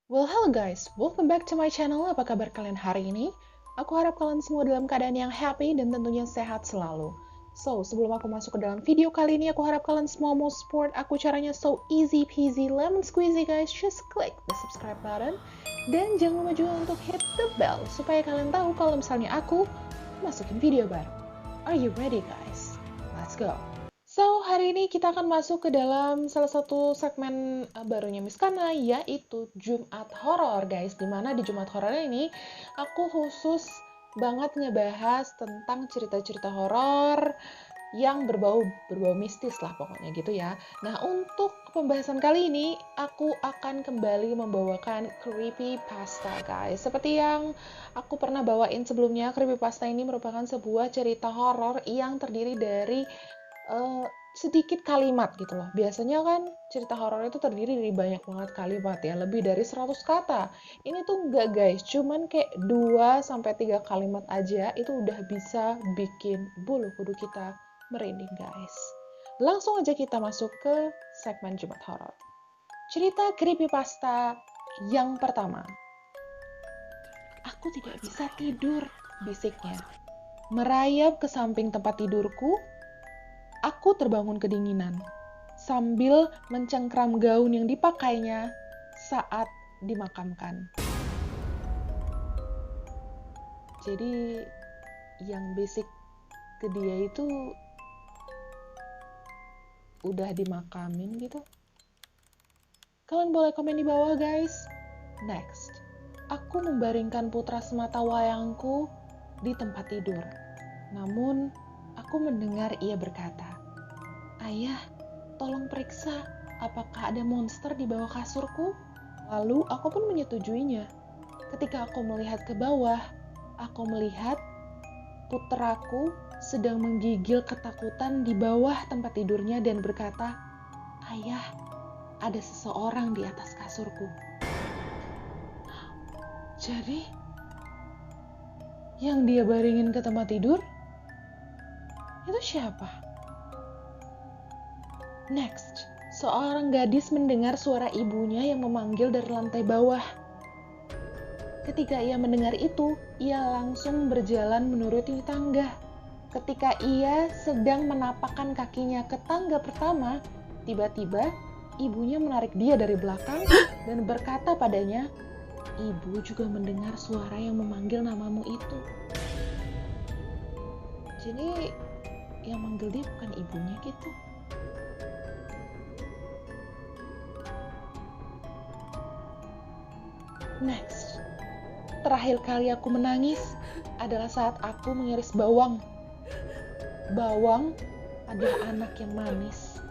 Well, hello guys, welcome back to my channel. Apa kabar kalian hari ini? Aku harap kalian semua dalam keadaan yang happy dan tentunya sehat selalu. So, sebelum aku masuk ke dalam video kali ini, aku harap kalian semua mau support aku. Caranya so easy peasy lemon squeezy guys. Just click the subscribe button. Dan jangan lupa juga untuk hit the bell, supaya kalian tahu kalau misalnya aku masukin video baru. Are you ready guys? Let's go! So, hari ini kita akan masuk ke dalam salah satu segmen barunya Miss Kana, yaitu Jumat Horor, guys. Dimana di Jumat Horor ini, aku khusus banget ngebahas tentang cerita-cerita horor yang berbau mistis lah pokoknya gitu ya. Nah, untuk pembahasan kali ini, aku akan kembali membawakan creepypasta, guys. Seperti yang aku pernah bawain sebelumnya, creepypasta ini merupakan sebuah cerita horor yang terdiri dari sedikit kalimat gitu loh. Biasanya kan cerita horor itu terdiri dari banyak banget kalimat ya, lebih dari 100 kata. Ini tuh enggak guys, cuman kayak 2-3 kalimat aja itu udah bisa bikin bulu kuduk kita merinding guys. Langsung aja kita masuk ke segmen Jumat Horor. Cerita creepypasta yang pertama. Aku tidak bisa tidur, bisiknya. Merayap ke samping tempat tidurku. Aku terbangun kedinginan, sambil mencengkram gaun yang dipakainya saat dimakamkan. Jadi, yang basic ke dia itu udah dimakamin gitu. Kalian boleh komen di bawah guys. Next, aku membaringkan putra semata wayangku di tempat tidur. Namun, aku mendengar ia berkata, "Ayah, tolong periksa apakah ada monster di bawah kasurku." Lalu aku pun menyetujuinya. Ketika aku melihat ke bawah, aku melihat putraku sedang menggigil ketakutan di bawah tempat tidurnya dan berkata, "Ayah, ada seseorang di atas kasurku." Jadi, yang dia baringin ke tempat tidur, itu siapa? Next, seorang gadis mendengar suara ibunya yang memanggil dari lantai bawah. Ketika ia mendengar itu, ia langsung berjalan menuruti tangga. Ketika ia sedang menapakkan kakinya ke tangga pertama, tiba-tiba ibunya menarik dia dari belakang dan berkata padanya, "Ibu juga mendengar suara yang memanggil namamu itu." Jadi, yang manggil dia bukan ibunya gitu. Next, terakhir kali aku menangis adalah saat aku mengiris bawang. Bawang adalah anak yang manis.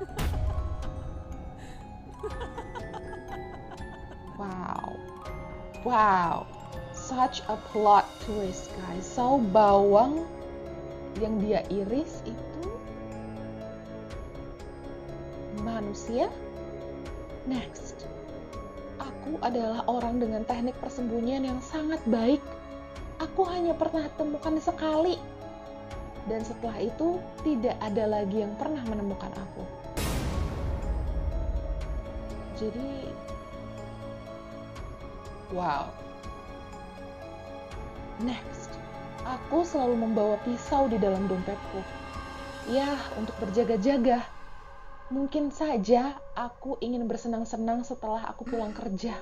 Wow, such a plot twist guys. So, bawang yang dia iris itu manusia. Next, aku adalah orang dengan teknik persembunyian yang sangat baik. Aku hanya pernah temukan sekali. Dan setelah itu, tidak ada lagi yang pernah menemukan aku. Jadi, wow. Next, aku selalu membawa pisau di dalam dompetku. Ya, untuk berjaga-jaga. Mungkin saja aku ingin bersenang-senang setelah aku pulang kerja.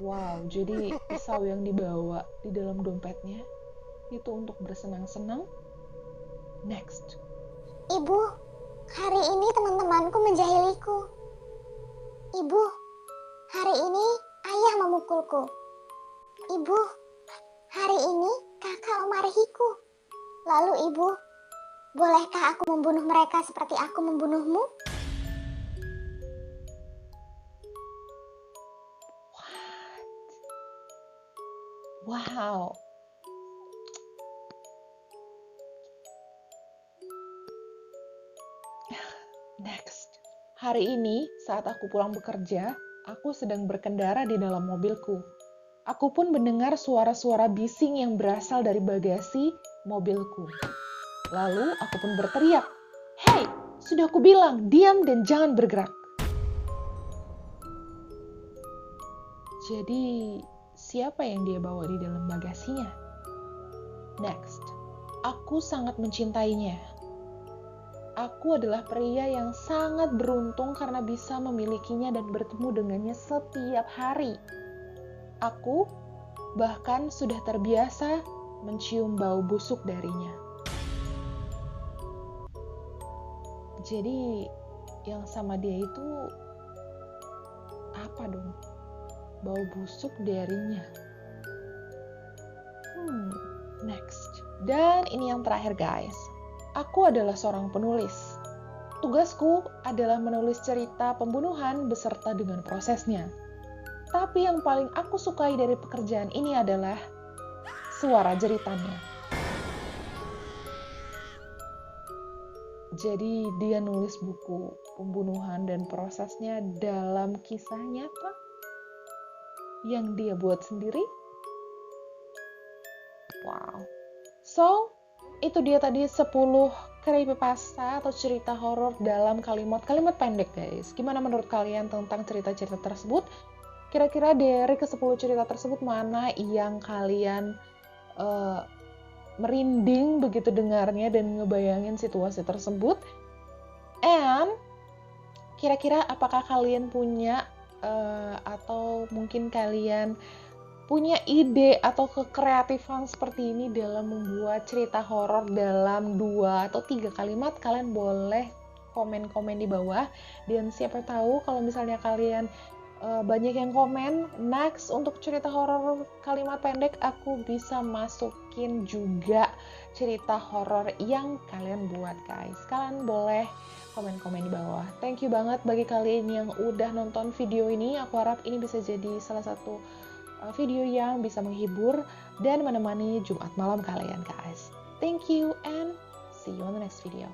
Wow, jadi pisau yang dibawa di dalam dompetnya itu untuk bersenang-senang. Next. "Ibu, hari ini teman-temanku menjahiliku. Ibu, hari ini ayah memukulku. Ibu, hari ini kakak memarahiku. Lalu ibu, bolehkah aku membunuh mereka seperti aku membunuhmu?" Wow. Next. Hari ini, saat aku pulang bekerja, aku sedang berkendara di dalam mobilku. Aku pun mendengar suara-suara bising yang berasal dari bagasi mobilku. Lalu aku pun berteriak, "Hei, sudah aku bilang, diam dan jangan bergerak." Jadi, siapa yang dia bawa di dalam bagasinya? Next, aku sangat mencintainya. Aku adalah pria yang sangat beruntung karena bisa memilikinya dan bertemu dengannya setiap hari. Aku bahkan sudah terbiasa mencium bau busuk darinya. Jadi, yang sama dia itu apa dong? Bau busuk darinya. Next. Dan ini yang terakhir guys. Aku adalah seorang penulis. Tugasku adalah menulis cerita pembunuhan beserta dengan prosesnya. Tapi yang paling aku sukai dari pekerjaan ini adalah suara jeritannya. Jadi dia nulis buku pembunuhan dan prosesnya dalam kisah nyata yang dia buat sendiri. Wow. So, itu dia tadi 10 creepypasta atau cerita horor dalam kalimat-kalimat pendek guys. Gimana menurut kalian tentang cerita-cerita tersebut? Kira-kira dari ke-10 cerita tersebut mana yang kalian merinding begitu dengarnya dan ngebayangin situasi tersebut? And kira-kira apakah kalian punya atau mungkin kalian punya ide atau kekreatifan seperti ini dalam membuat cerita horor dalam 2 atau 3 kalimat? Kalian boleh komen-komen di bawah. Dan siapa tahu kalau misalnya kalian banyak yang komen, next untuk cerita horor kalimat pendek aku bisa masukin juga cerita horor yang kalian buat guys. Kalian boleh komen-komen di bawah. Thank you banget bagi kalian yang udah nonton video ini. Aku harap ini bisa jadi salah satu video yang bisa menghibur dan menemani Jumat malam kalian guys. Thank you and see you on the next video.